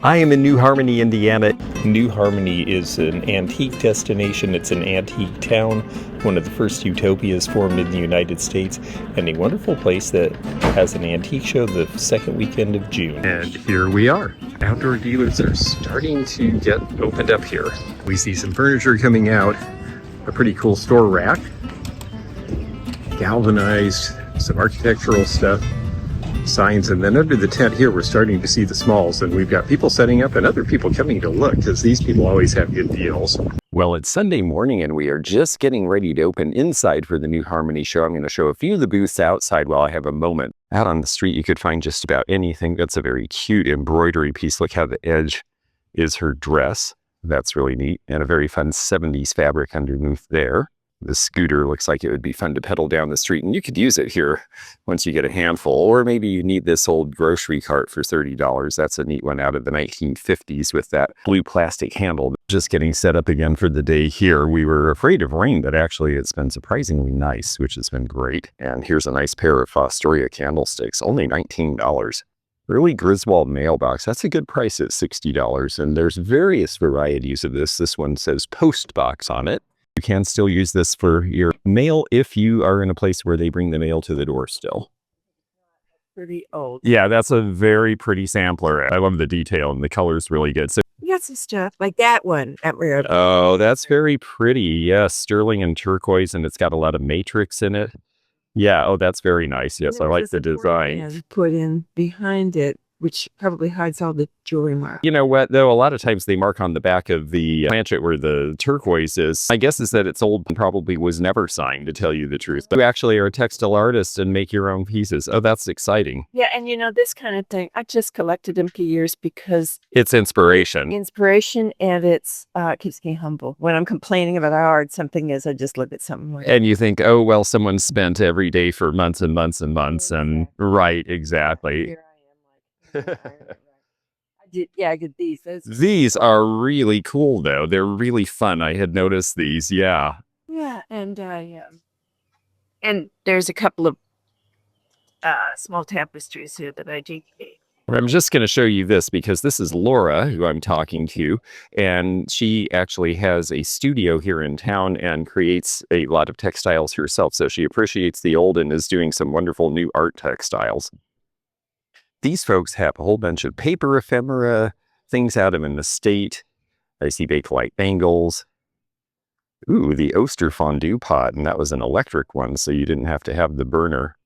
I am in New Harmony, Indiana. New Harmony is an antique destination. It's an antique town, one of the first utopias formed in the United States, and a wonderful place that has an antique show the second weekend of June. And here we are. Outdoor dealers are starting to get opened up here. We see some furniture coming out, a pretty cool store rack, galvanized, some architectural stuff, signs, and then under the tent here we're starting to see the smalls, and we've got people setting up and other people coming to look because these people always have good deals. Well, it's Sunday morning and we are just getting ready to open inside for the New Harmony show. I'm going to show a few of the booths outside while I have a moment. Out on the street you could find just about anything. That's a very cute embroidery piece. Look how the edge is her dress. That's really neat, and a very fun 70s fabric underneath there. The scooter looks like it would be fun to pedal down the street, and you could use it here once you get a handful. Or maybe you need this old grocery cart for $30. That's a neat one out of the 1950s with that blue plastic handle. Just getting set up again for the day here. We were afraid of rain, but actually it's been surprisingly nice, which has been great. And here's a nice pair of Fostoria candlesticks, only $19. Early Griswold mailbox, that's a good price at $60. And there's various varieties of this. This one says post box on it. You can still use this for your mail if you are in a place where they bring the mail to the door still. Pretty old. Yeah, that's a very pretty sampler. I love the detail and the color's really good. So You got some stuff like that one at Rare. oh, that's very pretty. Yes, sterling and turquoise, and it's got a lot of matrix in it. Yeah, oh, that's very nice. Yes, I like the design. And put in behind it, which probably hides all the jewelry marks. You know what, though? A lot of times they mark on the back of the planchet where the turquoise is. My guess is that it's old and probably was never signed, to tell you the truth. But you actually are a textile artist and make your own pieces. Oh, that's exciting. Yeah, and you know, this kind of thing, I just collected them for years because It's inspiration. and it's keeps me humble. When I'm complaining about how hard something is, I just look at something like And you think, oh, well, someone spent every day for months and months and months. And right, exactly. Here I am, like, I did these. These are really cool, though. They're really fun. I had noticed these. Yeah. Yeah, and and there's a couple of small tapestries here that I did. I'm just going to show you this because this is Laura, who I'm talking to, and she actually has a studio here in town and creates a lot of textiles herself. So she appreciates the old and is doing some wonderful new art textiles. These folks have a whole bunch of paper ephemera, things out of an estate. I see Bakelite bangles. Ooh, the Oster fondue pot, and that was an electric one, so you didn't have to have the burner.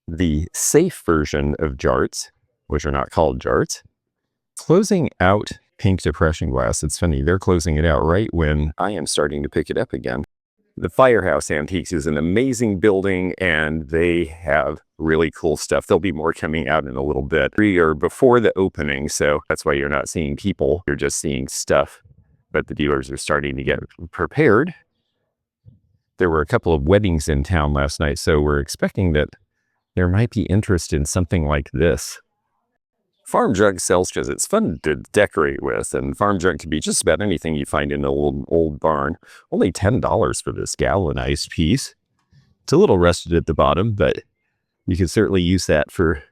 The safe version of jarts, which are not called jarts. Closing out pink depression glass. It's funny, they're closing it out right when I am starting to pick it up again. The Firehouse Antiques is an amazing building, and they have really cool stuff. There'll be more coming out in a little bit. We are before the opening, so that's why you're not seeing people. You're just seeing stuff. But the dealers are starting to get prepared. There were a couple of weddings in town last night, so we're expecting that there might be interest in something like this. Farm junk sells because it's fun to decorate with, and farm junk can be just about anything you find in an old barn. Only $10 for this galvanized piece. It's a little rusted at the bottom, but you can certainly use that for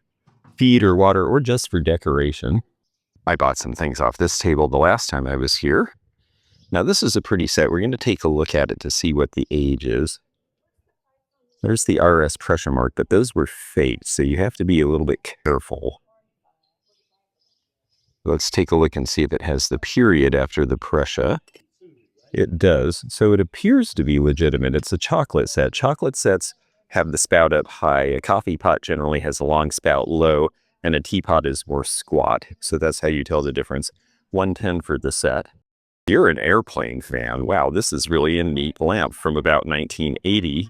feed or water or just for decoration. I bought some things off this table the last time I was here. Now this is a pretty set. We're going to take a look at it to see what the age is. There's the RS pressure mark, but those were faked, so you have to be a little bit careful. Let's take a look and see if it has the period after the pressure. It does, so it appears to be legitimate. It's a chocolate set. Chocolate sets have the spout up high. A coffee pot generally has a long spout low, and a teapot is more squat. So that's how you tell the difference. $110 for the set. You're an airplane fan. Wow, this is really a neat lamp from about 1980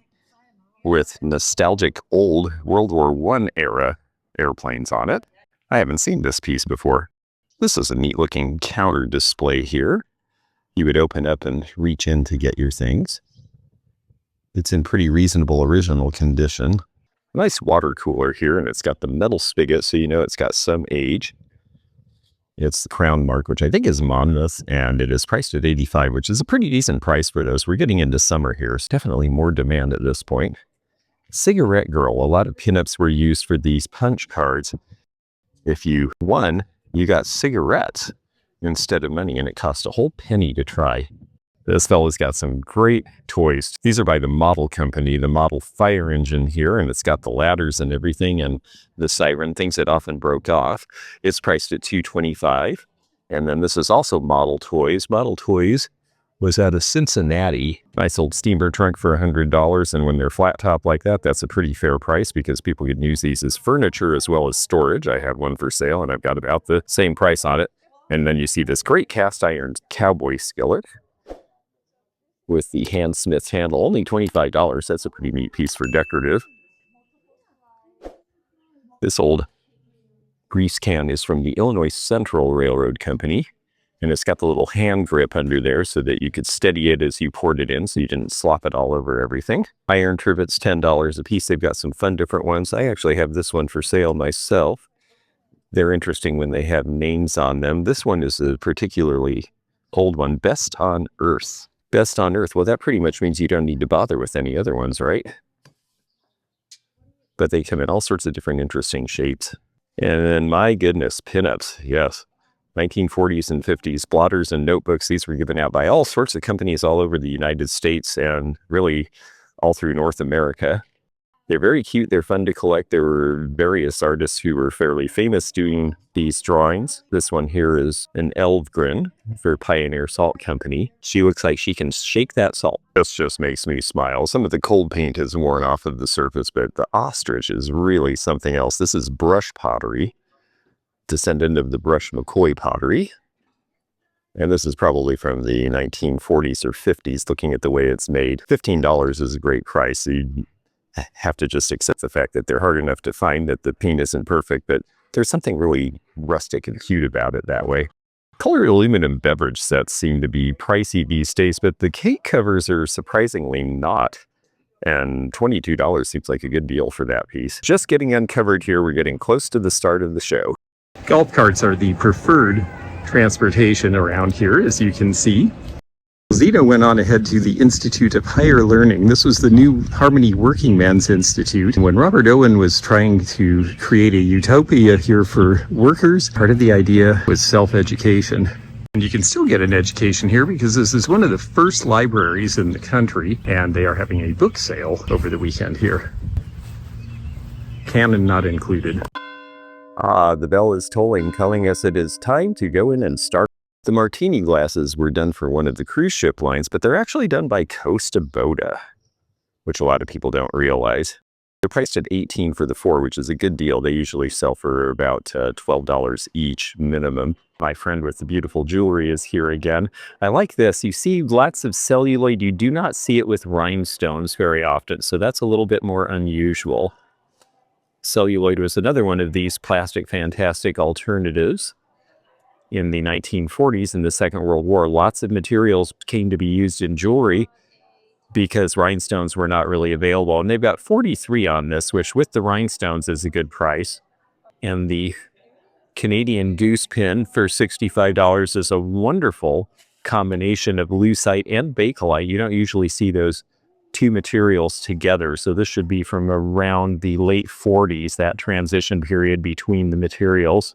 with nostalgic old World War I era airplanes on it. I haven't seen this piece before. This is a neat looking counter display here. You would open up and reach in to get your things. It's in pretty reasonable original condition. Nice water cooler here, and it's got the metal spigot, so you know it's got some age. It's the Crown Mark, which I think is Monmouth, and it is priced at $85, which is a pretty decent price for those. We're getting into summer here. It's definitely more demand at this point. Cigarette Girl. A lot of pinups were used for these punch cards. If you won, you got cigarettes instead of money, and it cost a whole penny to try. This fella's got some great toys. These are by the Model Company, the Model fire engine here, and it's got the ladders and everything, and the siren, things that often broke off. It's priced at $225. And then this is also Model Toys. Model Toys was out of Cincinnati. Nice old steamer trunk for $100, and when they're flat top like that, that's a pretty fair price because people can use these as furniture as well as storage. I have one for sale, and I've got about the same price on it. And then you see this great cast iron cowboy skillet with the handsmith handle, only $25. That's a pretty neat piece for decorative. This old grease can is from the Illinois Central Railroad Company, and it's got the little hand grip under there so that you could steady it as you poured it in so you didn't slop it all over everything. Iron trivets, $10 a piece. They've got some fun different ones. I actually have this one for sale myself. They're interesting when they have names on them. This one is a particularly old one, Best on Earth. Best on Earth. Well, that pretty much means you don't need to bother with any other ones, right? But they come in all sorts of different interesting shapes. And then, my goodness, pinups. Yes. 1940s and 50s blotters and notebooks. These were given out by all sorts of companies all over the United States and really all through North America. They're very cute. They're fun to collect. There were various artists who were fairly famous doing these drawings. This one here is an Eldgren for Pioneer Salt Company. She looks like she can shake that salt. This just makes me smile. Some of the cold paint is worn off of the surface, but the ostrich is really something else. This is brush pottery, descendant of the Brush McCoy pottery. And this is probably from the 1940s or 50s, looking at the way it's made. $15 is a great price. So you have to just accept the fact that they're hard enough to find, that the paint isn't perfect, but there's something really rustic and cute about it that way. Colored aluminum beverage sets seem to be pricey these days, but the cake covers are surprisingly not. And $22 seems like a good deal for that piece. Just getting uncovered here. We're getting close to the start of the show. Golf carts are the preferred transportation around here, as you can see. Xeno went on ahead to the Institute of Higher Learning. This was the new Harmony Working Men's Institute. When Robert Owen was trying to create a utopia here for workers, part of the idea was self-education. And you can still get an education here because this is one of the first libraries in the country, and they are having a book sale over the weekend here. Canon not included. Ah, the bell is tolling, telling us it is time to go in and start. The martini glasses were done for one of the cruise ship lines, but they're actually done by Costa Boda, which a lot of people don't realize. They're priced at $18 for the 4, which is a good deal. They usually sell for about $12 each minimum. My friend with the beautiful jewelry is here again. I like this. You see lots of celluloid. You do not see it with rhinestones very often, so that's a little bit more unusual. Celluloid was another one of these plastic fantastic alternatives. In the 1940s, in the Second World War, lots of materials came to be used in jewelry because rhinestones were not really available. And they've got 43 on this, which with the rhinestones is a good price. And the Canadian goose pin for $65 is a wonderful combination of lucite and bakelite. You don't usually see those two materials together. So this should be from around the late 40s, that transition period between the materials.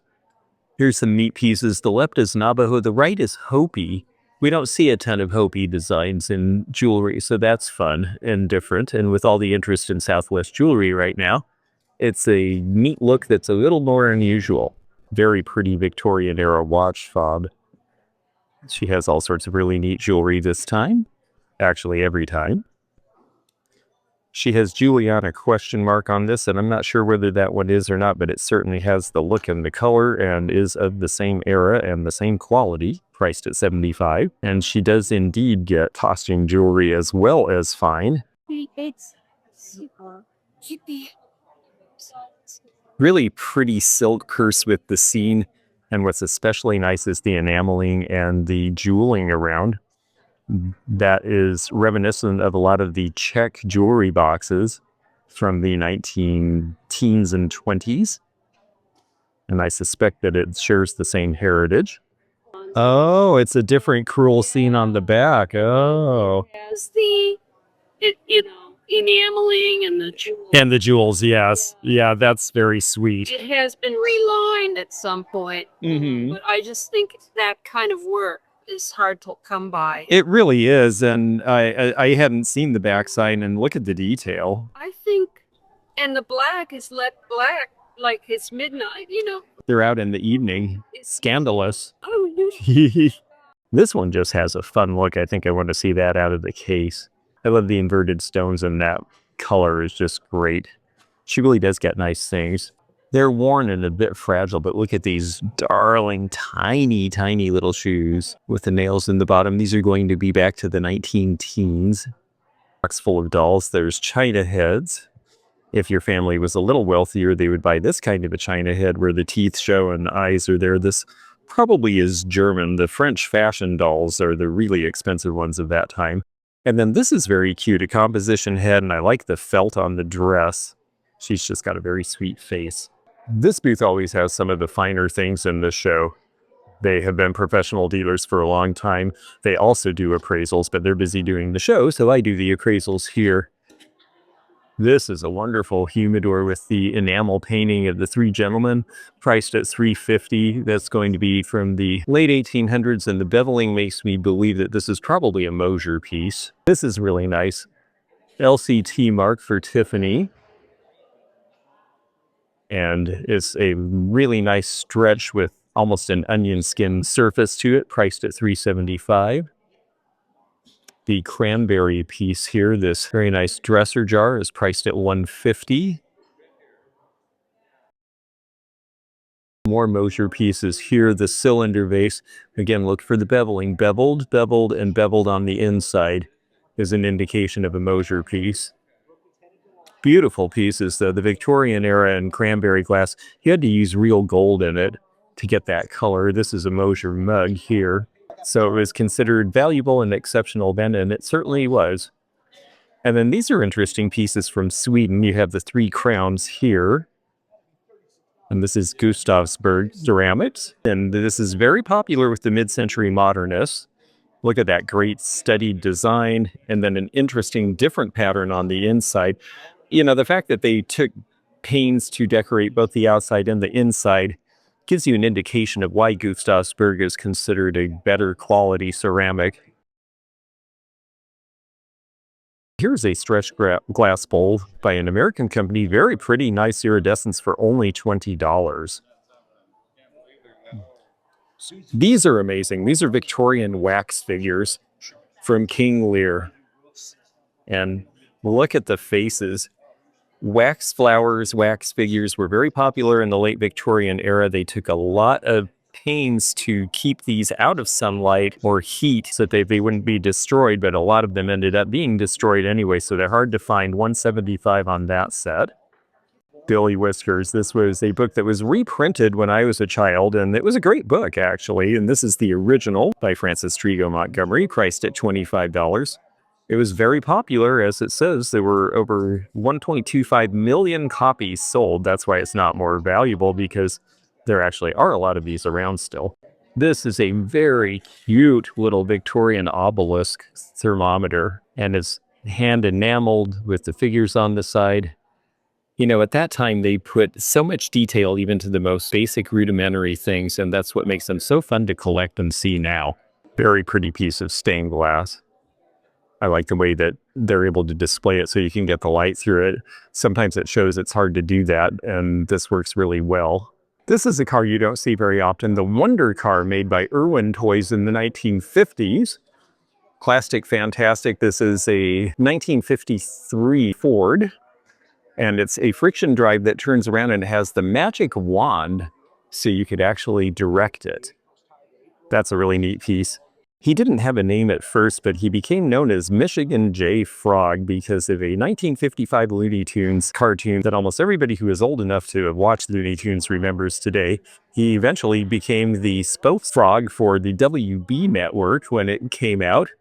Here's some neat pieces. The left is Navajo, the right is Hopi. We don't see a ton of Hopi designs in jewelry, so that's fun and different. And with all the interest in Southwest jewelry right now, it's a neat look that's a little more unusual. Very pretty Victorian era watch fob. She has all sorts of really neat jewelry this time. Actually, every time. She has Juliana question mark on this, and I'm not sure whether that one is or not, but it certainly has the look and the color and is of the same era and the same quality, priced at $75. And she does indeed get costume jewelry as well as fine. It's super cute. Really pretty silk purse with the scene, and what's especially nice is the enameling and the jeweling around. That is reminiscent of a lot of the Czech jewelry boxes from the 1910s and 20s. And I suspect that it shares the same heritage. Oh, it's a different cruel scene on the back. Oh. As the, you know, enameling and the jewels. And the jewels, yes. Yeah, that's very sweet. It has been relined at some point, but I just think that kind of work is hard to come by. It really is, and I hadn't seen the backside, and look at the detail. I think, and the black is let black like it's midnight, you know. They're out in the evening. Scandalous. Oh, you This one just has a fun look. I think I want to see that out of the case. I love the inverted stones, and that color is just great. She really does get nice things. They're worn and a bit fragile, but look at these darling, tiny, tiny little shoes with the nails in the bottom. These are going to be back to the 19-teens. Box full of dolls. There's china heads. If your family was a little wealthier, they would buy this kind of a china head where the teeth show and the eyes are there. This probably is German. The French fashion dolls are the really expensive ones of that time. And then this is very cute, a composition head, and I like the felt on the dress. She's just got a very sweet face. This booth always has some of the finer things in this show. They have been professional dealers for a long time. They also do appraisals, but they're busy doing the show, so I do the appraisals here. This is a wonderful humidor with the enamel painting of the three gentlemen, priced at $350. That's going to be from the late 1800s, and the beveling makes me believe that this is probably a Mosier piece. This is really nice. LCT mark for Tiffany. And it's a really nice stretch with almost an onion skin surface to it, priced at $375. The cranberry piece here, this very nice dresser jar, is priced at $150. More Mosier pieces here. The cylinder vase, again, look for the beveling. Beveled, beveled, and beveled on the inside is an indication of a Mosier piece. Beautiful pieces, though. The Victorian era and cranberry glass, you had to use real gold in it to get that color. This is a Mosier mug here. So it was considered valuable and exceptional then, and it certainly was. And then these are interesting pieces from Sweden. You have the three crowns here. And this is Gustavsberg ceramics. And this is very popular with the mid-century modernists. Look at that great studied design, and then an interesting different pattern on the inside. You know, the fact that they took pains to decorate both the outside and the inside gives you an indication of why Gustavsberg is considered a better quality ceramic. Here's a stretched glass bowl by an American company. Very pretty, nice iridescence for only $20. These are amazing. These are Victorian wax figures from King Lear. And look at the faces. Wax flowers, wax figures were very popular in the late Victorian era. They took a lot of pains to keep these out of sunlight or heat so that they wouldn't be destroyed, but a lot of them ended up being destroyed anyway, so they're hard to find. $175 on that set. Billy Whiskers. This was a book that was reprinted when I was a child, and it was a great book, actually. And this is the original by Francis Trigo Montgomery, priced at $25. It was very popular, as it says. There were over 1.25 million copies sold. That's why it's not more valuable, because there actually are a lot of these around still. This is a very cute little Victorian obelisk thermometer, and it's hand enameled with the figures on the side. You know, at that time, they put so much detail even to the most basic rudimentary things, and that's what makes them so fun to collect and see now. Very pretty piece of stained glass. I like the way that they're able to display it so you can get the light through it. Sometimes it shows it's hard to do that, and this works really well. This is a car you don't see very often, the Wonder Car made by Irwin Toys in the 1950s. Plastic fantastic. This is a 1953 Ford, and it's a friction drive that turns around and has the magic wand so you could actually direct it. That's a really neat piece. He didn't have a name at first, but he became known as Michigan J. Frog because of a 1955 Looney Tunes cartoon that almost everybody who is old enough to have watched Looney Tunes remembers today. He eventually became the spokesfrog for the WB network when it came out.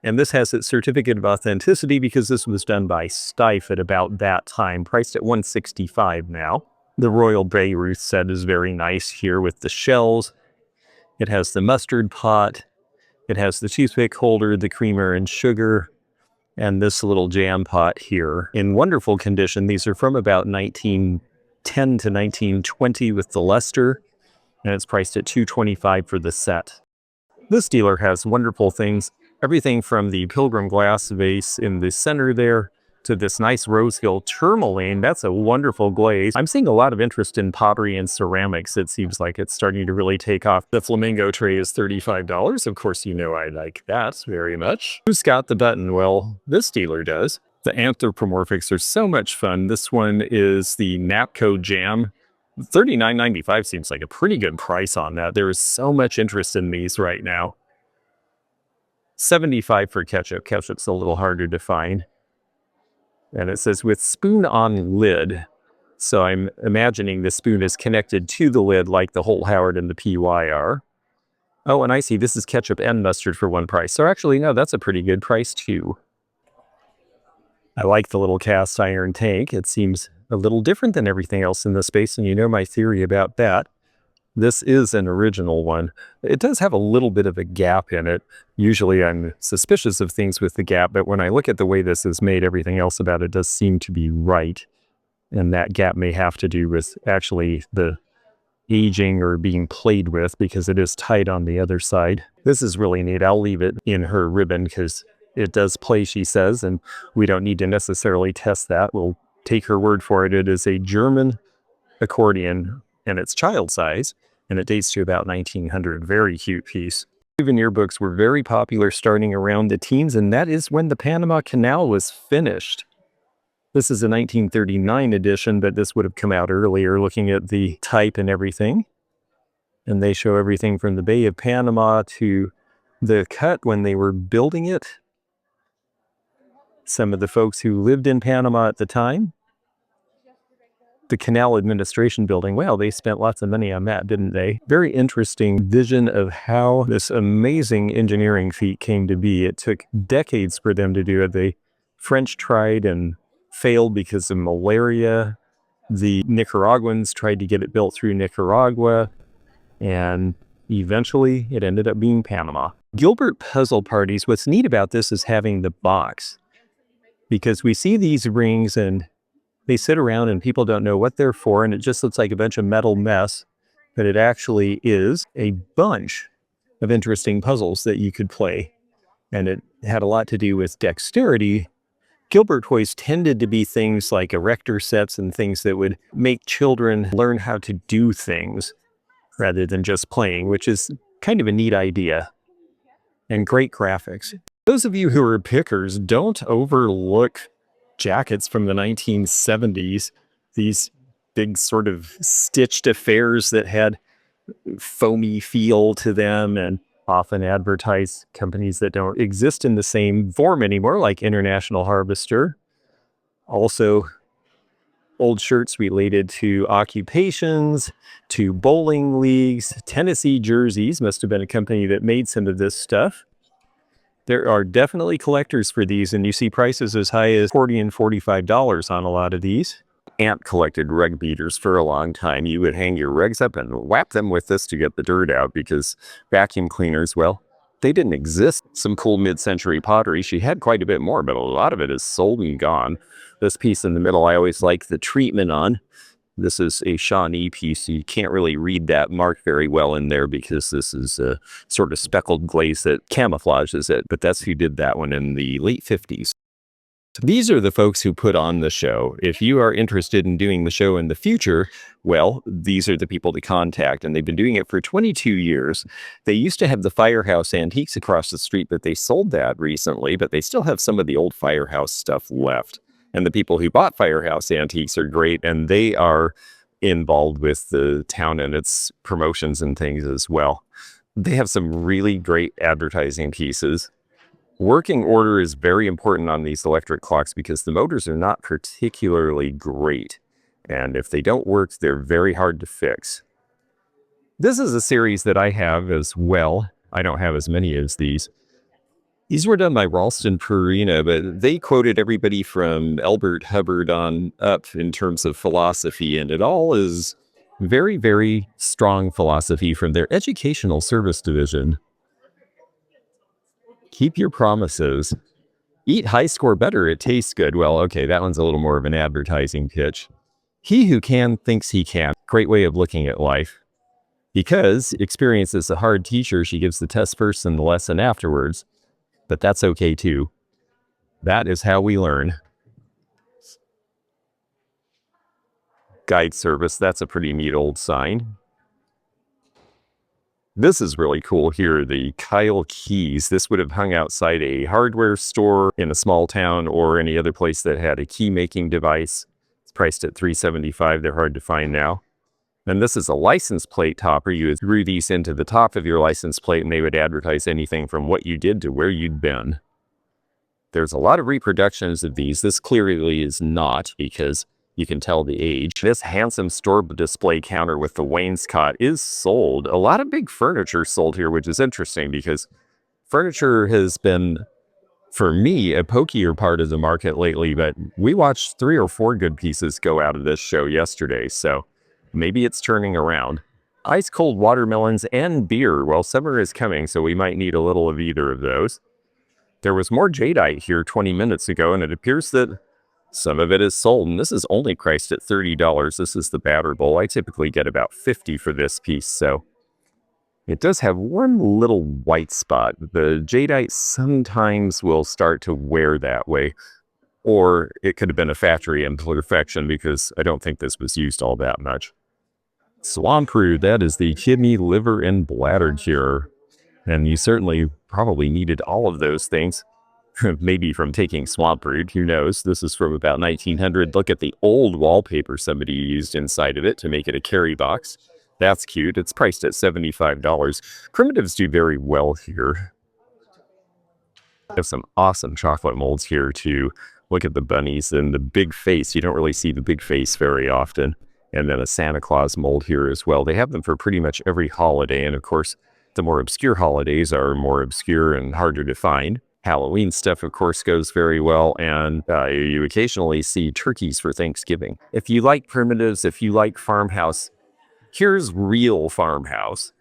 And this has its certificate of authenticity because this was done by Stife at about that time, priced at $165 now. The Royal Beirut set is very nice here with the shells. It has the mustard pot. It has the toothpick holder, the creamer and sugar. And this little jam pot here in wonderful condition. These are from about 1910 to 1920 with the luster, and it's priced at $225 for the set. This dealer has wonderful things, everything from the pilgrim glass vase in the center there to this nice Rosehill tourmaline. That's a wonderful glaze. I'm seeing a lot of interest in pottery and ceramics. It seems like it's starting to really take off. The flamingo tray is $35. Of course, you know I like that very much. Who's got the button? Well, this dealer does. The anthropomorphics are so much fun. This one is the Napco Jam. $39.95 seems like a pretty good price on that. There is so much interest in these right now. $75 for ketchup. Ketchup's a little harder to find. And it says with spoon on lid. So I'm imagining the spoon is connected to the lid like the Holt Howard and the PYR. Oh, and I see this is ketchup and mustard for one price. So actually, no, that's a pretty good price too. I like the little cast iron tank. It seems a little different than everything else in the space, and you know my theory about that. This is an original one. It does have a little bit of a gap in it. Usually I'm suspicious of things with the gap, but when I look at the way this is made, everything else about it does seem to be right. And that gap may have to do with actually the aging or being played with because it is tight on the other side. This is really neat. I'll leave it in her ribbon because it does play, she says, and we don't need to necessarily test that. We'll take her word for it. It is a German accordion and it's child size, and it dates to about 1900. Very cute piece. Souvenir books were very popular starting around the teens, and that is when the Panama Canal was finished. This is a 1939 edition, but this would have come out earlier, looking at the type and everything. And they show everything from the Bay of Panama to the cut when they were building it. Some of the folks who lived in Panama at the time. The Canal Administration Building, well, they spent lots of money on that, didn't they? Very interesting vision of how this amazing engineering feat came to be. It took decades for them to do it. The French tried and failed because of malaria. The Nicaraguans tried to get it built through Nicaragua, and eventually it ended up being Panama. Gilbert puzzle parties, what's neat about this is having the box, because we see these rings and they sit around and people don't know what they're for, and it just looks like a bunch of metal mess, but it actually is a bunch of interesting puzzles that you could play. And it had a lot to do with dexterity. Gilbert toys tended to be things like erector sets and things that would make children learn how to do things rather than just playing, which is kind of a neat idea. And great graphics. Those of you who are pickers, don't overlook jackets from the 1970s, these big sort of stitched affairs that had foamy feel to them and often advertise companies that don't exist in the same form anymore, like International Harvester. Also, old shirts related to occupations, to bowling leagues. Tennessee Jerseys must have been a company that made some of this stuff. There are definitely collectors for these, and you see prices as high as $40 and $45 on a lot of these. Aunt collected rug beaters for a long time. You would hang your rugs up and whap them with this to get the dirt out, because vacuum cleaners, well, they didn't exist. Some cool mid-century pottery. She had quite a bit more, but a lot of it is sold and gone. This piece in the middle, I always like the treatment on. This is a Shawnee piece. You can't really read that mark very well in there because this is a sort of speckled glaze that camouflages it, but that's who did that one in the late 50s. These are the folks who put on the show. If you are interested in doing the show in the future, well, these are the people to contact, and they've been doing it for 22 years. They used to have the Firehouse Antiques across the street, but they sold that recently, but they still have some of the old Firehouse stuff left. And the people who bought Firehouse Antiques are great, and they are involved with the town and its promotions and things as well. They have some really great advertising pieces. Working order is very important on these electric clocks because the motors are not particularly great. And if they don't work, they're very hard to fix. This is a series that I have as well. I don't have as many as these. These were done by Ralston Purina, but they quoted everybody from Elbert Hubbard on up in terms of philosophy, and it all is very, very strong philosophy from their educational service division. Keep your promises. Eat high, score better. It tastes good. Well, okay, that one's a little more of an advertising pitch. He who can thinks he can. Great way of looking at life. Because experience is a hard teacher, she gives the test first and the lesson afterwards. But that's okay too. That is how we learn. Guide service, that's a pretty neat old sign. This is really cool here, the Kyle keys. This would have hung outside a hardware store in a small town or any other place that had a key making device. It's priced at $3.75. They're hard to find now. And this is a license plate topper. You would screw these into the top of your license plate and they would advertise anything from what you did to where you'd been. There's a lot of reproductions of these. This clearly is not, because you can tell the age. This handsome store display counter with the wainscot is sold. A lot of big furniture sold here, which is interesting because furniture has been, for me, a pokier part of the market lately, but we watched 3 or 4 good pieces go out of this show yesterday, so maybe it's turning around. Ice cold watermelons and beer. Well, summer is coming, so we might need a little of either of those. There was more jadeite here 20 minutes ago, and it appears that some of it is sold, and this is only priced at $30. This is the batter bowl. I typically get about $50 for this piece, so it does have one little white spot. The jadeite sometimes will start to wear that way, or it could have been a factory imperfection because I don't think this was used all that much. Swamp root, that is the kidney, liver, and bladder cure, and you certainly probably needed all of those things. Maybe from taking swamp root, who knows? This is from about 1900. Look at the old wallpaper somebody used inside of it to make it a carry box. That's cute. It's priced at $75. Primitives do very well here. I have some awesome chocolate molds here too. Look at the bunnies and the big face. You don't really see the big face very often. And then a Santa Claus mold here as well. They have them for pretty much every holiday. And of course, the more obscure holidays are more obscure and harder to find. Halloween stuff, of course, goes very well, and you occasionally see turkeys for Thanksgiving. If you like primitives, if you like farmhouse, here's real farmhouse.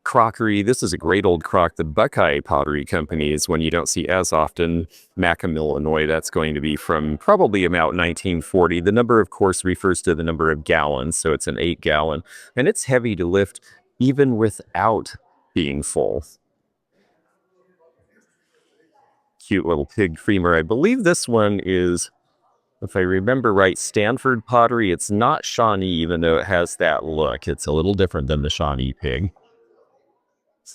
Crockery, this is a great old crock. The Buckeye Pottery Company is one you don't see as often. Macomb, Illinois, that's going to be from probably about 1940. The number, of course, refers to the number of gallons, so it's an 8-gallon, and it's heavy to lift even without being full. Cute little pig femur. I believe this one is, if I remember right, Stanford pottery. It's not Shawnee, even though it has that look. It's a little different than the Shawnee pig.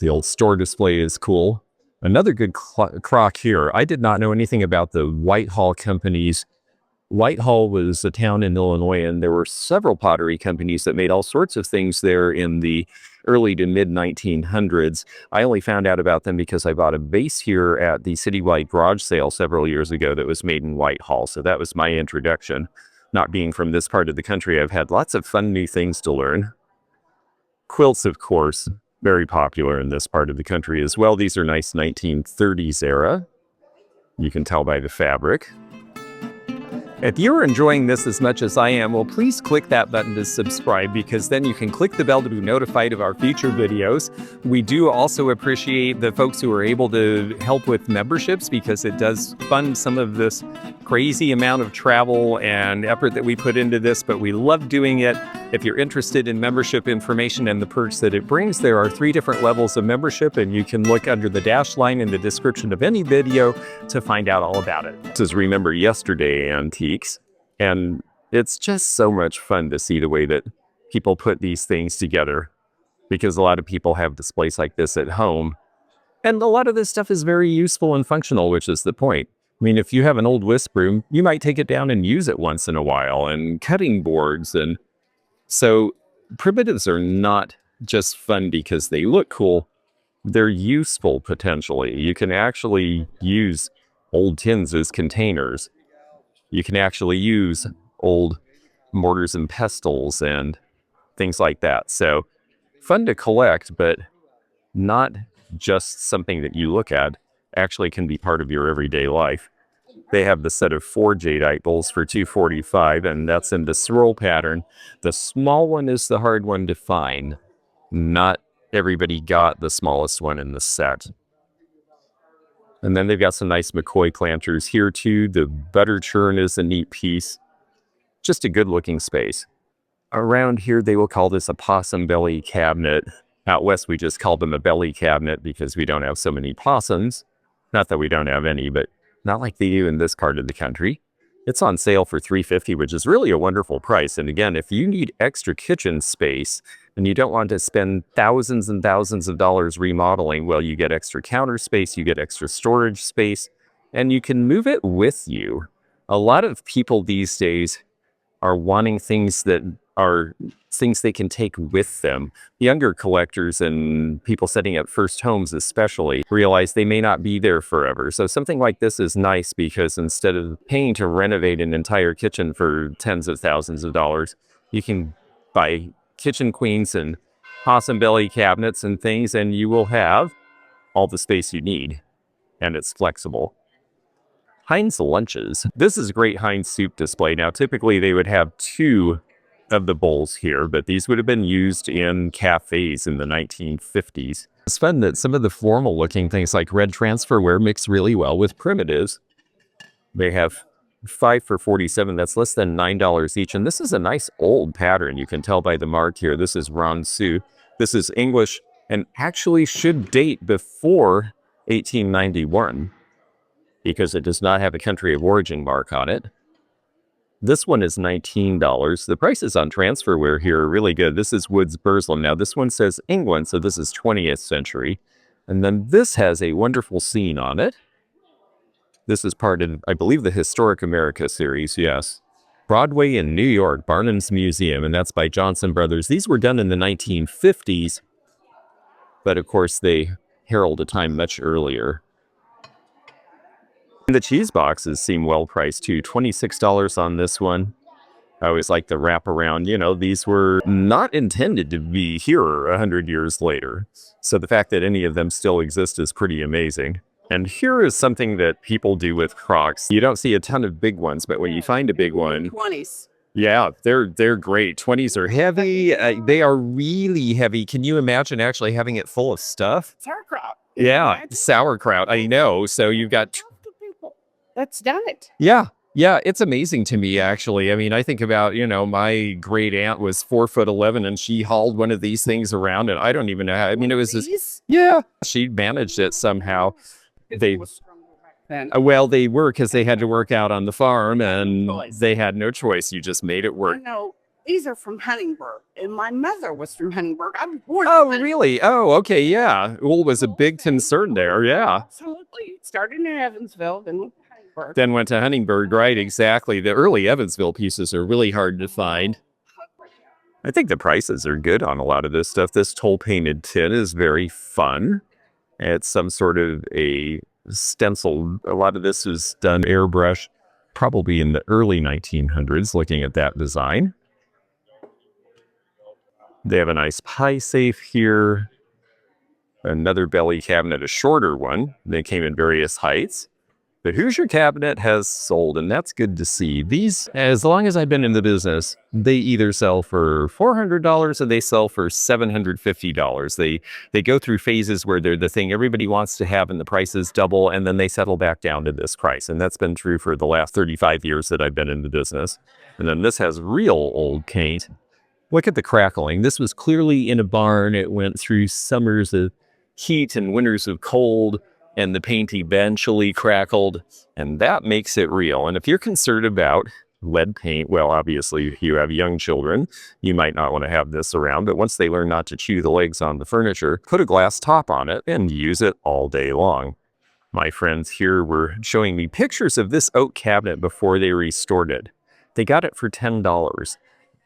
The old store display is cool. Another good crock here. I did not know anything about the Whitehall companies. Whitehall was a town in Illinois, and there were several pottery companies that made all sorts of things there in the early to mid 1900s. I only found out about them because I bought a vase here at the citywide garage sale several years ago that was made in Whitehall. So that was my introduction. Not being from this part of the country, I've had lots of fun new things to learn. Quilts, of course, very popular in this part of the country as well. These are nice 1930s era. You can tell by the fabric. If you're enjoying this as much as I am, well, please click that button to subscribe, because then you can click the bell to be notified of our future videos. We do also appreciate the folks who are able to help with memberships, because it does fund some of this crazy amount of travel and effort that we put into this, but we love doing it. If you're interested in membership information and the perks that it brings, there are 3 different levels of membership, and you can look under the dash line in the description of any video to find out all about it. This is Remember Yesterday Antiques, and it's just so much fun to see the way that people put these things together, because a lot of people have displays like this at home, and a lot of this stuff is very useful and functional, which is the point. I mean, if you have an old whisk broom, you might take it down and use it once in a while, and cutting boards. And so primitives are not just fun because they look cool. They're useful potentially. You can actually use old tins as containers. You can actually use old mortars and pestles and things like that. So fun to collect, but not just something that you look at. Actually can be part of your everyday life. They have the set of 4 jadeite bowls for $2.45, and that's in the swirl pattern. The small one is the hard one to find. Not everybody got the smallest one in the set. And then they've got some nice McCoy planters here too. The butter churn is a neat piece. Just a good looking space. Around here, they will call this a possum belly cabinet. Out west, we just call them a belly cabinet because we don't have so many possums. Not that we don't have any, but not like they do in this part of the country. It's on sale for $350, which is really a wonderful price. And again, if you need extra kitchen space and you don't want to spend thousands and thousands of dollars remodeling, well, you get extra counter space, you get extra storage space, and you can move it with you. A lot of people these days are wanting things that are things they can take with them. Younger collectors and people setting up first homes especially realize they may not be there forever. So something like this is nice because instead of paying to renovate an entire kitchen for tens of thousands of dollars, you can buy kitchen queens and possum belly cabinets and things, and you will have all the space you need, and it's flexible. Heinz lunches. This is a great Heinz soup display. Now, typically they would have two of the bowls here, but these would have been used in cafes in the 1950s. It's fun that some of the formal looking things like red transferware mix really well with primitives. They have 5 for $47. That's less than $9 each. And this is a nice old pattern. You can tell by the mark here. This is Ronsu. This is English and actually should date before 1891 because it does not have a country of origin mark on it. This one is $19. The prices on transferware here are really good. This is Woods Burslem. Now, this one says England, so this is 20th century. And then this has a wonderful scene on it. This is part of, I believe, the Historic America series, yes. Broadway in New York, Barnum's Museum, and that's by Johnson Brothers. These were done in the 1950s, but of course they herald a time much earlier. The cheese boxes seem well priced too. $26 on this one. I always like the wraparound. You know, these were not intended to be here 100 years later. So the fact that any of them still exist is pretty amazing. And here is something that people do with Crocs. You don't see a ton of big ones, but when you find a big one... 20s. Yeah, they're great. 20s are heavy. They are really heavy. Can you imagine actually having it full of stuff? Sauerkraut. Yeah, sauerkraut. I know. So you've got... That's done it. Yeah, it's amazing to me, actually. I mean, I think about, you know, my great aunt was 4'11" and she hauled one of these things around, and I don't even know how. I mean, it was just, yeah, she managed it somehow. They, well, they were because they had to work out on the farm and they had no choice. You just made it work. No, these are from Huntingburg, and my mother was from Huntingburg. I was born. Oh, really? Oh, okay, yeah. Wool was a big concern there, yeah. Absolutely. Started in Evansville, then went to Huntingburg. Then went to Huntingburg, right, exactly. The early Evansville pieces are really hard to find. I think the prices are good on a lot of this stuff. This toll-painted tin is very fun. It's some sort of a stencil. A lot of this is done airbrush, probably in the early 1900s, looking at that design. They have a nice pie safe here. Another belly cabinet, a shorter one. They came in various heights. The Hoosier cabinet has sold, and that's good to see. These, as long as I've been in the business, they either sell for $400 or they sell for $750. They go through phases where they're the thing everybody wants to have and the prices double, and then they settle back down to this price. And that's been true for the last 35 years that I've been in the business. And then this has real old paint. Look at the crackling. This was clearly in a barn. It went through summers of heat and winters of cold, and the paint eventually crackled, and that makes it real. And if you're concerned about lead paint, well, obviously, if you have young children, you might not want to have this around, but once they learn not to chew the legs on the furniture, put a glass top on it and use it all day long. My friends here were showing me pictures of this oak cabinet before they restored it. They got it for $10.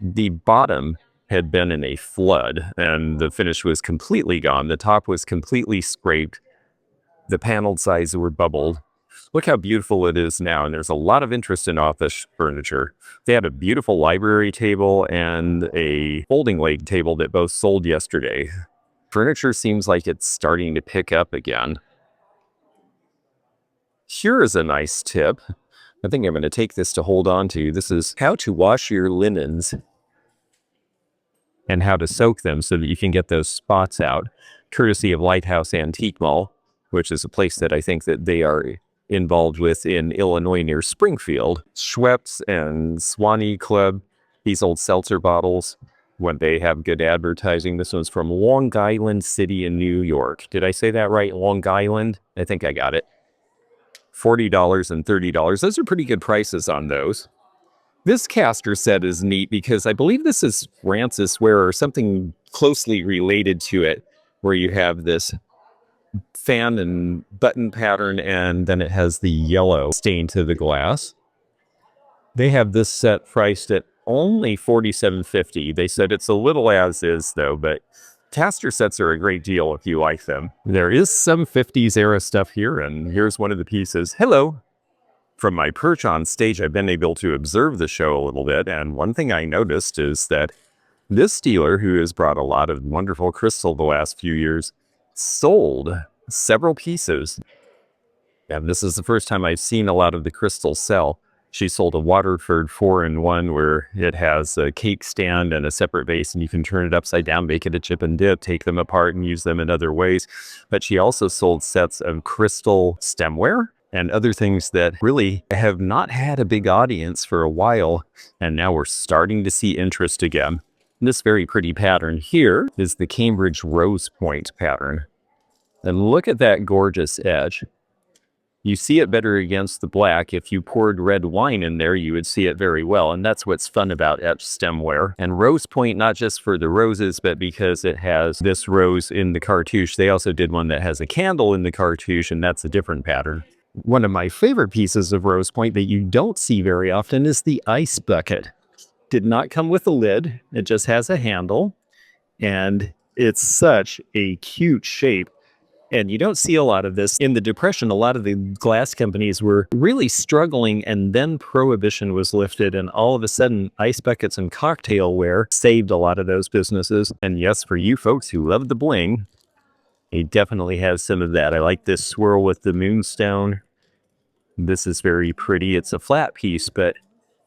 The bottom had been in a flood, and the finish was completely gone. The top was completely scraped. The paneled sides were bubbled. Look how beautiful it is now, and there's a lot of interest in office furniture. They had a beautiful library table and a folding leg table that both sold yesterday. Furniture seems like it's starting to pick up again. Here is a nice tip. I think I'm going to take this to hold on to. This is how to wash your linens and how to soak them so that you can get those spots out, courtesy of Lighthouse Antique Mall. which is a place that I think that they are involved with in Illinois near Springfield. Schweppes and Swanee Club, these old seltzer bottles, when they have good advertising. This one's from Long Island City in New York. Did I say that right? Long Island? I think I got it. $40 and $30. Those are pretty good prices on those. This caster set is neat because I believe this is Francis ware or something closely related to it, where you have this fan and button pattern, and then it has the yellow stain to the glass. They have this set priced at only $47.50. They said it's a little as is though, but caster sets are a great deal if you like them. There is some 50s era stuff here, and here's one of the pieces. Hello. From my perch on stage, I've been able to observe the show a little bit, and one thing I noticed is that this dealer, who has brought a lot of wonderful crystal the last few years, sold several pieces. And this is the first time I've seen a lot of the crystals sell. She sold a Waterford 4-in-1 where it has a cake stand and a separate vase, and you can turn it upside down, make it a chip and dip, take them apart and use them in other ways. But she also sold sets of crystal stemware and other things that really have not had a big audience for a while, and now we're starting to see interest again. This very pretty pattern here is the Cambridge Rose Point pattern. And look at that gorgeous edge. You see it better against the black. If you poured red wine in there, you would see it very well. And that's what's fun about etched stemware. And Rose Point, not just for the roses, but because it has this rose in the cartouche. They also did one that has a candle in the cartouche, and that's a different pattern. One of my favorite pieces of Rose Point that you don't see very often is the ice bucket. Did not come with a lid. It just has a handle. And it's such a cute shape. And you don't see a lot of this. In the Depression, a lot of the glass companies were really struggling, and then Prohibition was lifted, and all of a sudden, ice buckets and cocktailware saved a lot of those businesses. And yes, for you folks who love the bling, he definitely has some of that. I like this swirl with the moonstone. This is very pretty. It's a flat piece, but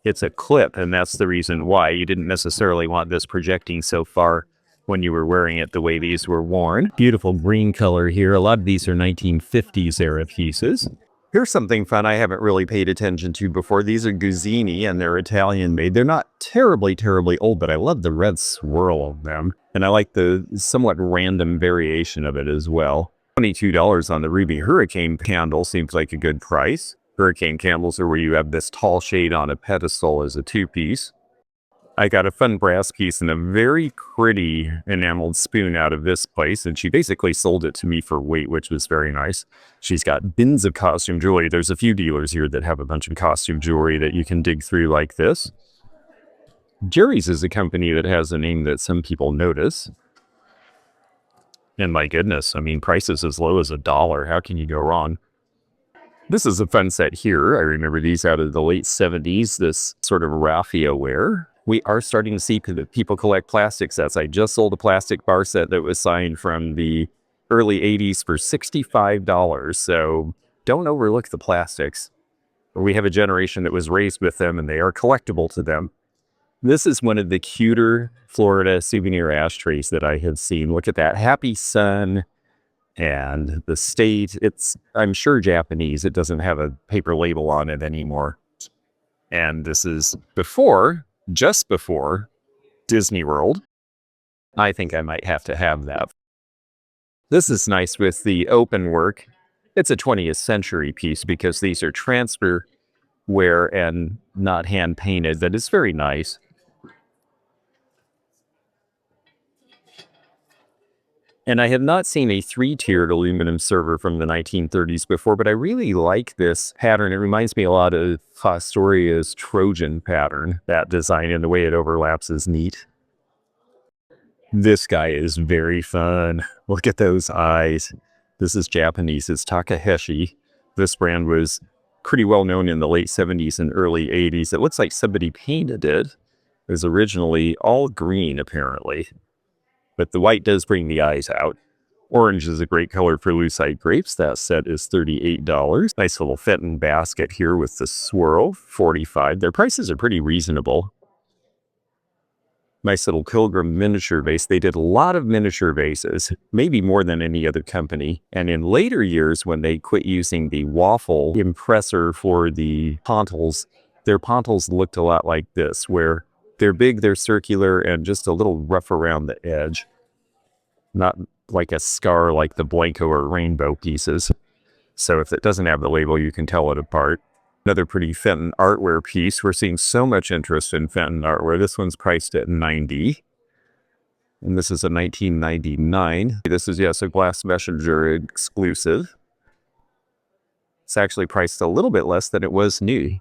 it's a clip, and that's the reason why you didn't necessarily want this projecting so far when you were wearing it the way these were worn. Beautiful green color here. A lot of these are 1950s era pieces. Here's something fun I haven't really paid attention to before. These are Guzzini, and they're Italian made. They're not terribly old, but I love the red swirl of them. And I like the somewhat random variation of it as well. $22 on the Ruby Hurricane candle seems like a good price. Hurricane candles are where you have this tall shade on a pedestal as a two-piece. I got a fun brass piece and a very pretty enameled spoon out of this place, and she basically sold it to me for weight, which was very nice. She's got bins of costume jewelry. There's a few dealers here that have a bunch of costume jewelry that you can dig through like this. Jerry's is a company that has a name that some people notice. And my goodness, I mean, prices as low as $1. How can you go wrong? This is a fun set here. I remember these out of the late 70s, this sort of raffia ware. We are starting to see people collect plastic sets. I just sold a plastic bar set that was signed from the early 80s for $65. So don't overlook the plastics. We have a generation that was raised with them, and they are collectible to them. This is one of the cuter Florida souvenir ashtrays that I have seen. Look at that. Happy Sun. And the state, it's, I'm sure, Japanese. It doesn't have a paper label on it anymore. And this is just before Disney World. I think I might have to have that. This is nice with the open work. It's a 20th century piece because these are transfer wear and not hand painted. That is very nice. And I have not seen a 3-tiered aluminum server from the 1930s before, but I really like this pattern. It reminds me a lot of Fostoria's Trojan pattern. That design and the way it overlaps is neat. This guy is very fun. Look at those eyes. This is Japanese. It's Takahashi. This brand was pretty well known in the late 70s and early 80s. It looks like somebody painted it. It was originally all green, apparently. But the white does bring the eyes out. Orange is a great color for lucite grapes. That set is $38. Nice little Fenton basket here with the swirl, $45. Their prices are pretty reasonable. Nice little Pilgrim miniature vase. They did a lot of miniature vases, maybe more than any other company. And in later years, when they quit using the waffle impressor for the pontels, their pontels looked a lot like this, where they're big, they're circular, and just a little rough around the edge. Not like a scar like the Blanco or Rainbow pieces. So if it doesn't have the label, you can tell it apart. Another pretty Fenton artware piece. We're seeing so much interest in Fenton artware. This one's priced at $90. And this is a 1999. This is, yes, a Glass Messenger exclusive. It's actually priced a little bit less than it was new.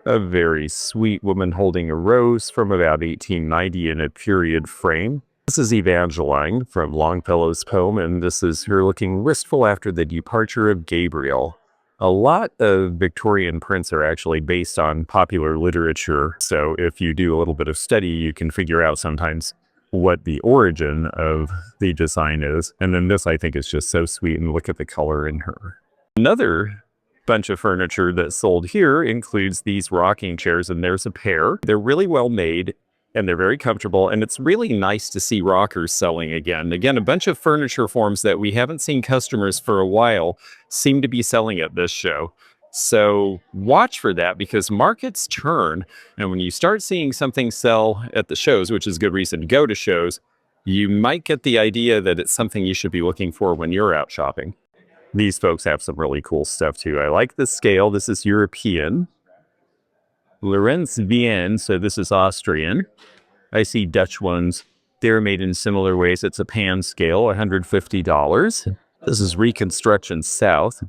A very sweet woman holding a rose from about 1890 in a period frame. This is Evangeline from Longfellow's poem, and this is her looking wistful after the departure of Gabriel. A lot of Victorian prints are actually based on popular literature, so if you do a little bit of study, you can figure out sometimes what the origin of the design is. And then this, I think, is just so sweet, and look at the color in her. Another bunch of furniture that's sold here includes these rocking chairs, and there's a pair. They're really well made, and they're very comfortable, and it's really nice to see rockers selling again. Again, a bunch of furniture forms that we haven't seen customers for a while seem to be selling at this show. So watch for that, because markets turn, and when you start seeing something sell at the shows, which is a good reason to go to shows, you might get the idea that it's something you should be looking for when you're out shopping. These folks have some really cool stuff too. I like the scale. This is European. Lorenz Vienne, so this is Austrian. I see Dutch ones. They're made in similar ways. It's a pan scale, $150. This is Reconstruction South.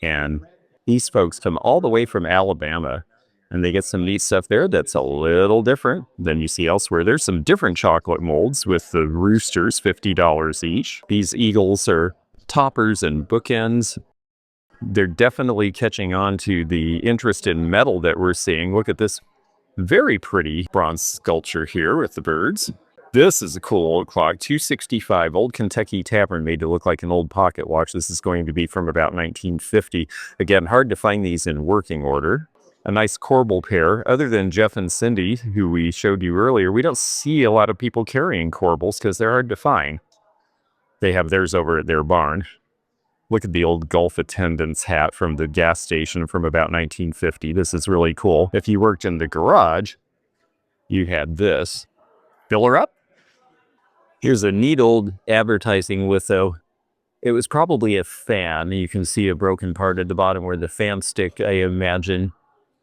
And these folks come all the way from Alabama, and they get some neat stuff there that's a little different than you see elsewhere. There's some different chocolate molds with the roosters, $50 each. These eagles are toppers and bookends. They're definitely catching on to the interest in metal that we're seeing. Look at this very pretty bronze sculpture here with the birds. This is a cool old clock, $265, old Kentucky Tavern, made to look like an old pocket watch. This is going to be from about 1950. Again, hard to find these in working order. A nice corbel pair. Other than Jeff and Cindy, who we showed you earlier, we don't see a lot of people carrying corbels because they're hard to find. They have theirs over at their barn. Look at the old Gulf attendant's hat from the gas station from about 1950. This is really cool. If you worked in the garage, you had this. Fill her up. Here's a neat old advertising litho. It was probably a fan. You can see a broken part at the bottom where the fan stick, I imagine,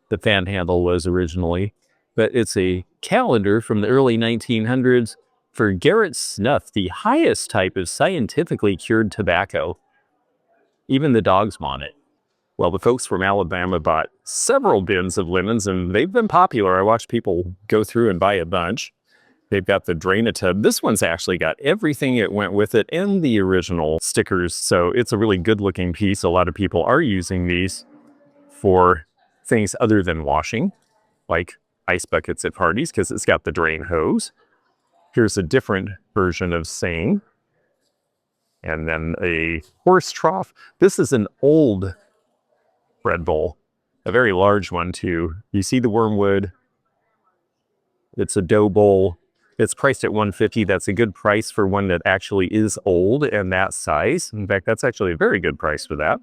the fan handle was originally. But it's a calendar from the early 1900s for Garrett snuff, the highest type of scientifically cured tobacco. Even the dogs want it. Well, the folks from Alabama bought several bins of linens, and they've been popular. I watched people go through and buy a bunch. They've got the Drainatub. This one's actually got everything that went with it and the original stickers, so it's a really good-looking piece. A lot of people are using these for things other than washing, like ice buckets at parties, because it's got the drain hose. Here's a different version of Seine. And then a horse trough. This is an old bread bowl, a very large one too. You see the wormwood. It's a dough bowl. It's priced at $150. That's a good price for one that actually is old and that size. In fact, that's actually a very good price for that.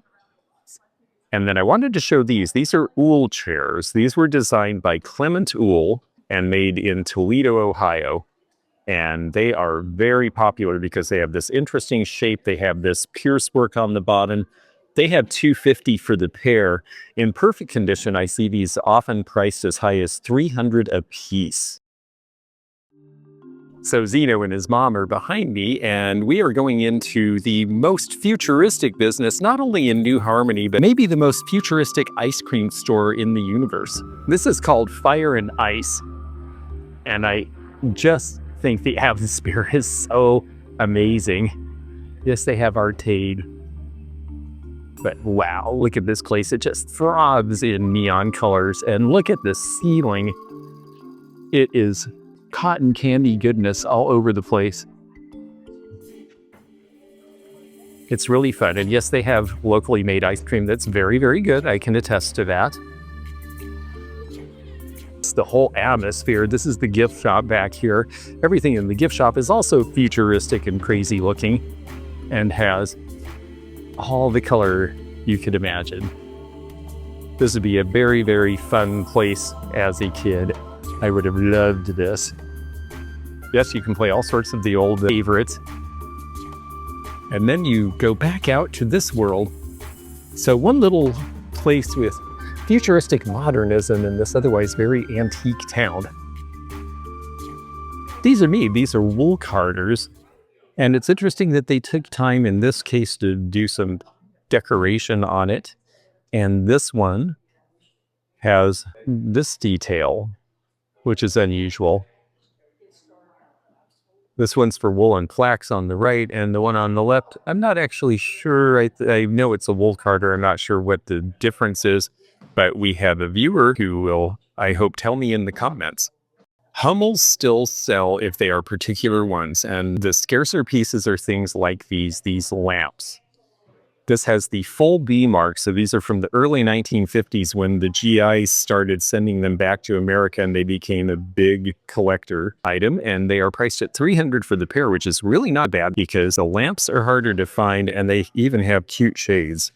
And then I wanted to show these. These are Uhl chairs. These were designed by Clement Uhl and made in Toledo, Ohio. And they are very popular because they have this interesting shape. They have this pierce work on the bottom. They have $250 for the pair. In perfect condition, I see these often priced as high as $300 a piece. So Xeno and his mom are behind me, and we are going into the most futuristic business, not only in New Harmony, but maybe the most futuristic ice cream store in the universe. This is called Fire and Ice, and I just think the atmosphere is so amazing. Yes, they have arcade, but wow, look at this place. It just throbs in neon colors, and look at the ceiling. It is cotton candy goodness all over the place. It's really fun, and yes, they have locally made ice cream that's very, very good. I can attest to that. the whole atmosphere. This is the gift shop back here. Everything in the gift shop is also futuristic and crazy looking and has all the color you could imagine. This would be a very, very fun place as a kid. I would have loved this. Yes, you can play all sorts of the old favorites. And then you go back out to this world. So one little place with futuristic modernism in this otherwise very antique town. These are me. These are wool carders. And it's interesting that they took time in this case to do some decoration on it. And this one has this detail, which is unusual. This one's for wool and flax on the right, and the one on the left, I'm not actually sure. I know it's a wool carder. I'm not sure what the difference is, but we have a viewer who will, I hope, tell me in the comments. Hummels still sell if they are particular ones, and the scarcer pieces are things like these lamps. This has the full B mark, so these are from the early 1950s when the GIs started sending them back to America and they became a big collector item, and they are priced at $300 for the pair, which is really not bad because the lamps are harder to find and they even have cute shades.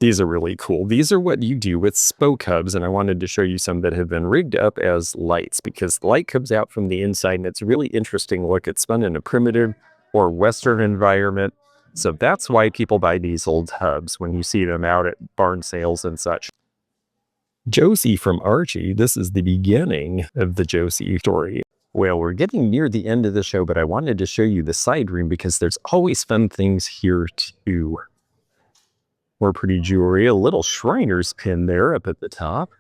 These are really cool. These are what you do with spoke hubs, and I wanted to show you some that have been rigged up as lights because the light comes out from the inside and it's a really interesting look. It's spun in a primitive or Western environment. So that's why people buy these old hubs when you see them out at barn sales and such. Josie from Archie, this is the beginning of the Josie story. Well, we're getting near the end of the show, but I wanted to show you the side room because there's always fun things here too. More pretty jewelry, a little Shriner's pin there up at the top.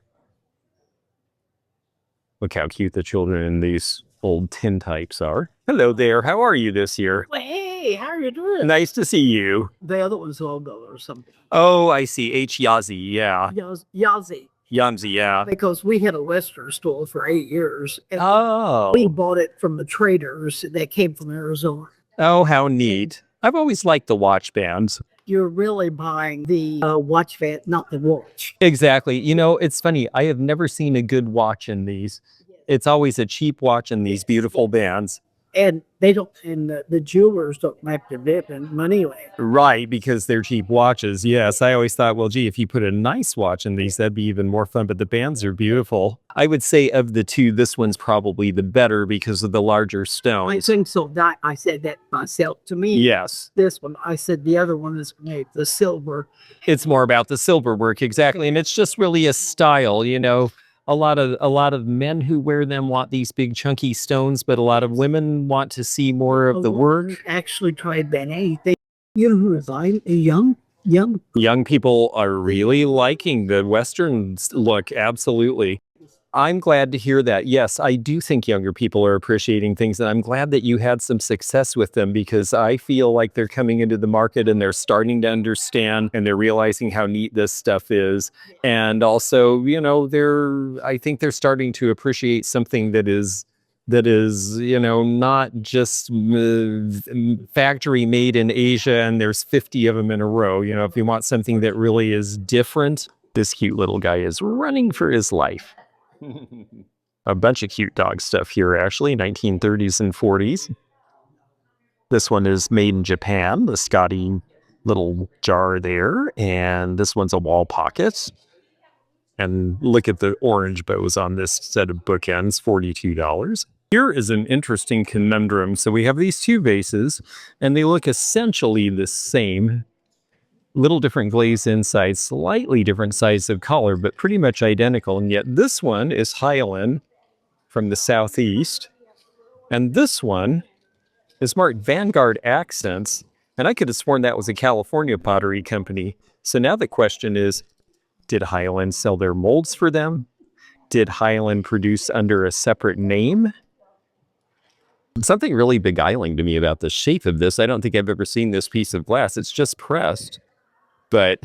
Look how cute the children in these old tin types are. Hello there, how are you this year? Well, hey, how are you doing? Nice to see you. The other one's logo or something. Oh, I see. H. Yazi, yeah. Yazi. Yamzi, yeah. Because we had a Western store for 8 years. And Oh. we bought it from the traders that came from Arizona. Oh, how neat. I've always liked the watch bands. You're really buying the watch fan, not the watch. Exactly. You know, it's funny. I have never seen a good watch in these. It's always a cheap watch in these beautiful bands. And they don't, and the jewelers don't make the dip in money anyway. Right, because they're cheap watches. Yes, I always thought, well, gee, if you put a nice watch in these, that'd be even more fun. But the bands are beautiful. I would say of the two, this one's probably the better because of the larger I stones. think so. I said that myself. To me, Yes, this one, I said the other one is made the silver. it's more about the silver work, exactly. And it's just really a style, you know. A lot of men who wear them want these big chunky stones, but a lot of women want to see more of the work. Actually tried that anything. You know who is young? Young people are really liking the Western look, absolutely. I'm glad to hear that. Yes, I do think younger people are appreciating things, and I'm glad that you had some success with them because I feel like they're coming into the market and they're starting to understand and they're realizing how neat this stuff is. And also, you know, I think they're starting to appreciate something that is, you know, not just factory made in Asia and there's 50 of them in a row. You know, if you want something that really is different, this cute little guy is running for his life. A bunch of cute dog stuff here, actually, 1930s and 40s. This one is made in Japan, the Scotty little jar there. And this one's a wall pocket. And look at the orange bows on this set of bookends, $42. Here is an interesting conundrum. So we have these two vases, and they look essentially the same. Little different glaze inside, slightly different size of color, but pretty much identical. And yet this one is Highland from the southeast. And this one is marked Vanguard Accents. And I could have sworn that was a California pottery company. So now the question is, did Highland sell their molds for them? Did Highland produce under a separate name? Something really beguiling to me about the shape of this. I don't think I've ever seen this piece of glass. It's just pressed. But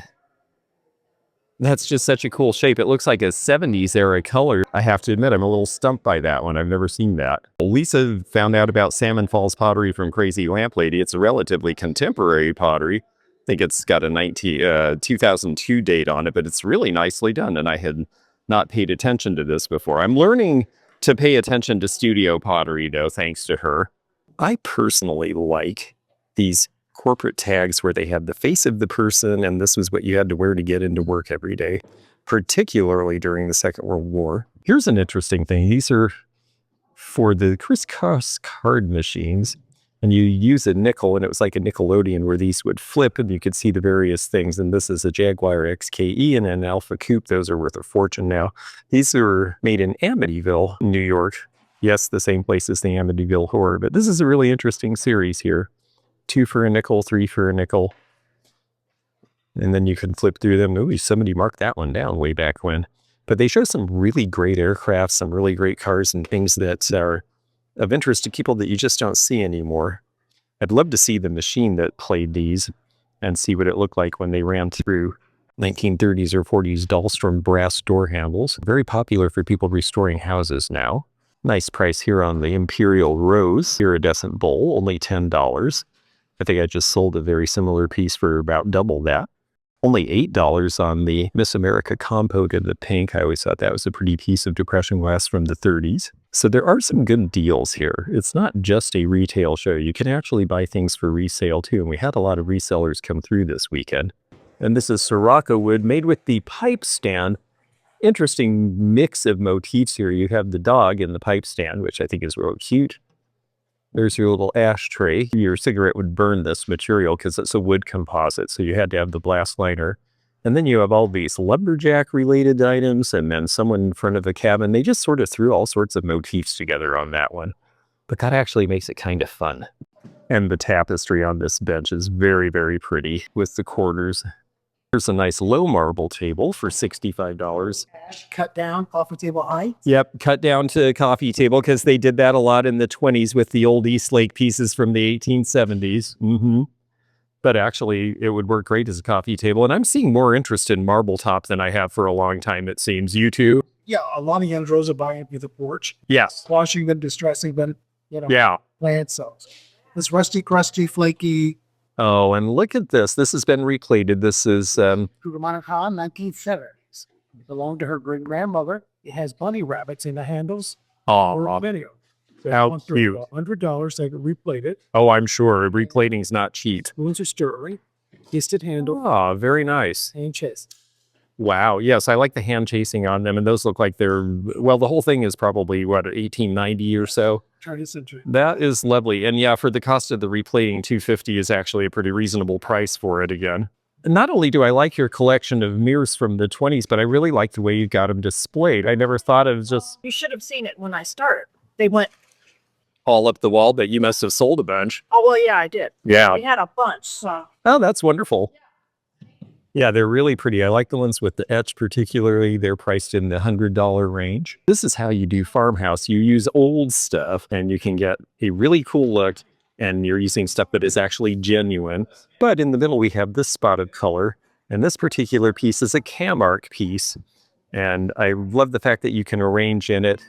that's just such a cool shape. It looks like a 70s era color. I have to admit, I'm a little stumped by that one. I've never seen that. Lisa found out about Salmon Falls pottery from Crazy Lamp Lady. It's a relatively contemporary pottery. I think it's got a 2002 date on it, but it's really nicely done. And I had not paid attention to this before. I'm learning to pay attention to studio pottery, though, thanks to her. I personally like these corporate tags where they had the face of the person, and this was what you had to wear to get into work every day, particularly during the Second World War. Here's an interesting thing. These are for the crisscross card machines, and you use a nickel, and it was like a Nickelodeon where these would flip and you could see the various things. And this is a Jaguar XKE and an Alpha Coupe. Those are worth a fortune now. These are made in Amityville, New York. Yes, the same place as the Amityville Horror, but this is a really interesting series here. 2 for a nickel, 3 for a nickel. And then you can flip through them. Ooh, somebody marked that one down way back when. But they show some really great aircraft, some really great cars and things that are of interest to people that you just don't see anymore. I'd love to see the machine that played these and see what it looked like when they ran through 1930s or 40s Dahlstrom brass door handles. Very popular for people restoring houses now. Nice price here on the Imperial Rose iridescent bowl, only $10. I think I just sold a very similar piece for about double that. Only $8 on the Miss America Compote in the pink. I always thought that was a pretty piece of depression glass from the 30s. So there are some good deals here. It's not just a retail show. You can actually buy things for resale too. And we had a lot of resellers come through this weekend. And this is Sirocco wood made with the pipe stand. Interesting mix of motifs here. You have the dog in the pipe stand, which I think is real cute. There's your little ashtray. Your cigarette would burn this material because it's a wood composite, so you had to have the blast liner. And then you have all these lumberjack-related items, and then someone in front of a cabin. They just sort of threw all sorts of motifs together on that one. But that actually makes it kind of fun. And the tapestry on this bench is very, very pretty with the quarters. Here's a nice low marble table for $65. Cut down coffee table height. Yep, cut down to coffee table because they did that a lot in the 20s with the old Eastlake pieces from the 1870s. But actually, it would work great as a coffee table. And I'm seeing more interest in marble top than I have for a long time, it seems. You too? Yeah, a lot of Andros are buying it for the porch. Yes. Washing them, distressing them, Yeah. plant cells. This rusty, crusty, flaky. Oh, and look at this. This has been replated. This is, Kurumana Khan, 1970s. Belonged to her great grandmother. It has bunny rabbits in the handles. Or a video. So how cute. $100, they could replate it. Oh, I'm sure. Replating's not cheap. Spoons are stirring. Kisted handle. Oh, very nice. And chest. Wow. Yes, I like the hand chasing on them, and those look like they're, well, the whole thing is probably, what, 1890 or so? Turn this into. That is lovely. And yeah, for the cost of the replating, $250 is actually a pretty reasonable price for it again. Not only do I like your collection of mirrors from the 20s, but I really like the way you got them displayed. I never thought of just You should have seen it when I started. They went, all up the wall, but you must have sold a bunch. oh, well, yeah, I did. Yeah. We had a bunch, so. Oh, that's wonderful. Yeah, they're really pretty. I like the ones with the etch particularly. They're priced in the $100 range. This is how you do farmhouse. You use old stuff and you can get a really cool look, and you're using stuff that is actually genuine. But in the middle, we have this spot of color, and this particular piece is a Camark piece. And I love the fact that you can arrange in it,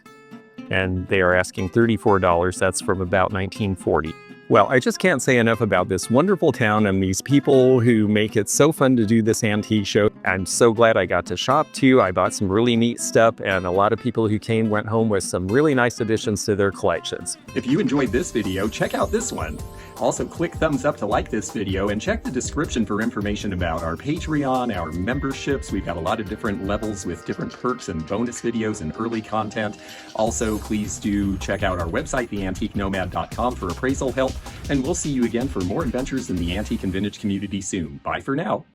and they are asking $34. That's from about 1940. Well, I just can't say enough about this wonderful town and these people who make it so fun to do this antique show. I'm so glad I got to shop too. I bought some really neat stuff, and a lot of people who came went home with some really nice additions to their collections. If you enjoyed this video, check out this one. Also, click thumbs up to like this video and check the description for information about our Patreon, our memberships. We've got a lot of different levels with different perks and bonus videos and early content. Also, please do check out our website, theantiquenomad.com, for appraisal help. And we'll see you again for more adventures in the antique and vintage community soon. Bye for now.